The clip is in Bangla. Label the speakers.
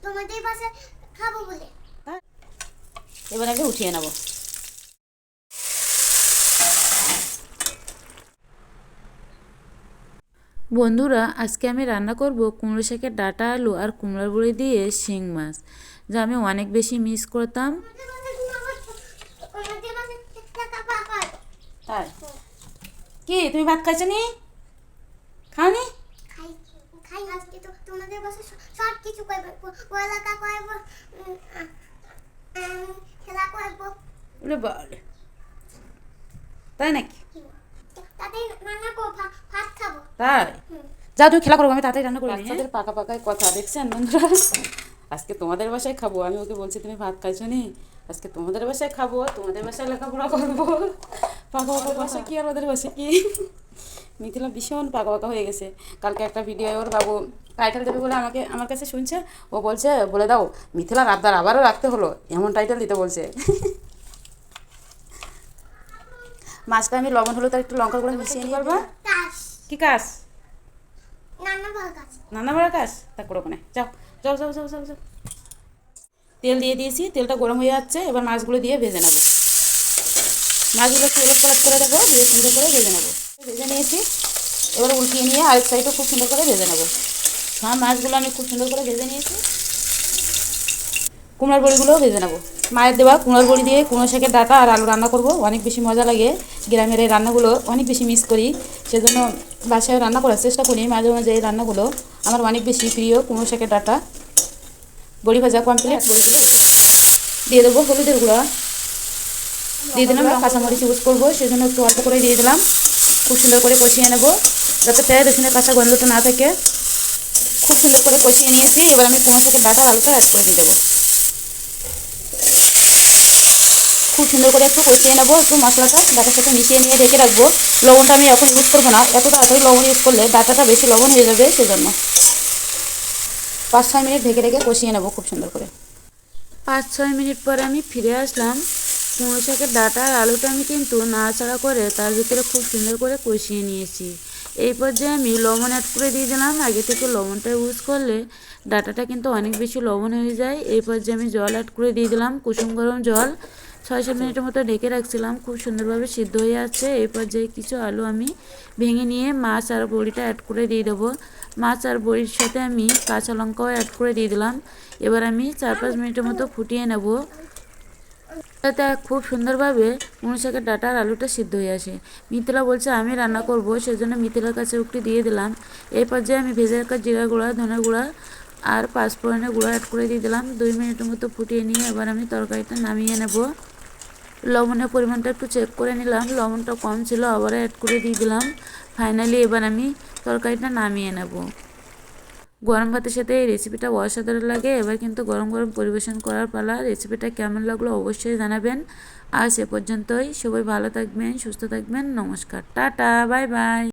Speaker 1: তোমাদের বাসায় খাবো বলে।
Speaker 2: এবার আগে উঠিয়ে নেব। বন্ধুরা, আজকে আমি রান্না করব কুমড়ো শাকের ডাঁটা, আলু আর কুমড়োর বড়ি দিয়ে শিং মাছ, যা আমি অনেক বেশি মিস করতাম। তাই কি তুমি ভাত খাইছো নি? খাওনি?
Speaker 1: খাই আজকে তো তোমাদের বাসায় সব কিছু করবে, পড়ালেখা করবো, খেলা করবো।
Speaker 2: বলে বল, তাই নাকি?
Speaker 1: তাতে রান্না করবো, ভাত খাবো।
Speaker 2: তাই যাও তুমি খেলা করবো, আমি তাড়াতাড়ি রান্না করবো। বাচ্চাদের পাকা পাকায় কথা দেখছেন বন্ধুরা। আজকে তোমাদের বাসায় খাবো, আমি ওকে বলছি তুমি ভাত খাইছো নি, আজকে তোমাদের বাসায় খাবো, তোমাদের বাসায় লেখাপড়া করবো। পাকা পাকা বাসা কি আর ওদের বাসা কি। মিথিলা ভীষণ পাকা পাকা হয়ে গেছে। কালকে একটা ভিডিও ওর বাবু টাইটেল দেবে বলে আমার কাছে শুনছে, ও বলছে বলে দাও মিথিলার আবদার আবারও রাখতে হলো, এমন টাইটেল দিতে বলছে। মাছটা আমি লবণ হলুদ আর একটু লঙ্কা গুঁড়ো মিশিয়ে নিয়ে পারবো। কি কাজ? নানা বড় কাজ তা করো কোনে, যাও যাও যাও যাও যাও যাও। তেল দিয়ে দিয়েছি, তেলটা গরম হয়ে যাচ্ছে, এবার মাছগুলো দিয়ে ভেজে নেবো। মাছগুলো একটু ওলট পালট করে দেবো, দিয়ে সুন্দর করে ভেজে নেবো। ভেজে নিয়েছি, এবার উল্টিয়ে নিয়ে আরেক সাইডও খুব সুন্দর করে ভেজে নেবো। সব মাছগুলো আমি খুব সুন্দর করে ভেজে নিয়েছি। কুমড়ার বড়িগুলোও ভেজে নেবো। মায়ের দেওয়া কুমড়ার বড়ি দিয়ে কুমড়ো শাকের ডাঁটা আর আলু রান্না করব, অনেক বেশি মজা লাগে। গ্রামের এই রান্নাগুলো অনেক বেশি মিস করি, সেজন্য বাসায় রান্না করার চেষ্টা করি মাঝে মাঝে। এই রান্নাগুলো আমার অনেক বেশি প্রিয়। কুমড়ো শাকের ডাঁটা, বড়ি ভাজা কমপ্লিট, বড়িগুলো দিয়ে দেবো। হলুদের গুঁড়া দিয়ে দিলাম, কাঁচামরিচ ইউজ করবো সেজন্য একটু অল্প করে দিয়ে দিলাম। খুব সুন্দর করে কষিয়ে নেব যাতে পেঁয়াজ রসুনের কাঁচা গন্ধটা না থাকে। খুব সুন্দর করে কষিয়ে নিয়েছি, এবার আমি কুমড়ো শাকের ডাঁটা আলুটা অ্যাড করে দিয়ে দেবো। খুব সুন্দর করে একটু কষিয়ে নেবো, একটু মশলাটা ডাটার সাথে মিশিয়ে নিয়ে ঢেকে রাখবো। লবণটা আমি এখন ইউজ করবো না, এত তাড়াতাড়ি লবণ ইউজ করলে ডাটাটা বেশি লবণ হয়ে যাবে, সেজন্য 5-6 মিনিট ঢেকে রেখে কষিয়ে নেবো খুব সুন্দর করে। 5-6 মিনিট পরে আমি ফিরে আসলাম। কুমড়ো শাকের ডাঁটা আর আলুটা আমি কিন্তু নাড়াচাড়া করে তার ভিতরে খুব সুন্দর করে কষিয়ে নিয়েছি। এই পর্যায়ে আমি লবণ অ্যাড করে দিয়ে দিলাম। আগে থেকে লবণটা ইউজ করলে ডাঁটাটা কিন্তু অনেক বেশি লবণ হয়ে যায়। এই পর্যায়ে আমি জল অ্যাড করে দিয়ে দিলাম, কুসুম গরম জল। 6-7 মিনিটের মতো ঢেকে রাখছিলাম, খুব সুন্দরভাবে সিদ্ধ হয়ে যাচ্ছে। এই পর্যায়ে কিছু আলু আমি ভেঙে নিয়ে মাছ আর বড়িটা অ্যাড করে দিয়ে দেবো। মাছ আর বড়ির সাথে আমি কাঁচা লঙ্কাও অ্যাড করে দিয়ে দিলাম। এবার আমি 4-5 মিনিটের মতো ফুটিয়ে নেব, যাতে খুব সুন্দরভাবে কুমড়ো শাকের ডাঁটা আর আলুটা সিদ্ধ হয়ে আসে। মিথিলা বলছে আমি রান্না করব, সেজন্য মিথিলার কাছে একটু দিয়ে দিলাম। এই পর্যায়ে আমি ভেজে রাখা জিরা গুঁড়া, ধনে গুঁড়া আর পাঁচফোড়নের গুঁড়া অ্যাড করে দিয়ে দিলাম। 2 মিনিটের মতো ফুটিয়ে নিয়ে এবার আমি তরকারিটা নামিয়ে নেব। লবণের পরিমাণটা একটু চেক করে নিলাম, লবণটা কম ছিল, আবার অ্যাড করে দিয়ে দিলাম। ফাইনালি এবার আমি তরকারিটা নামিয়ে নেব। গরম ভাতের সাথে এই রেসিপিটা অসাধারণ লাগে। এবার কিন্তু গরম গরম পরিবেশন করার পালা। রেসিপিটা কেমন লাগলো অবশ্যই জানাবেন। আজ এ পর্যন্তই, সবাই ভালো থাকবেন, সুস্থ থাকবেন, নমস্কার, টাটা, বাই বাই।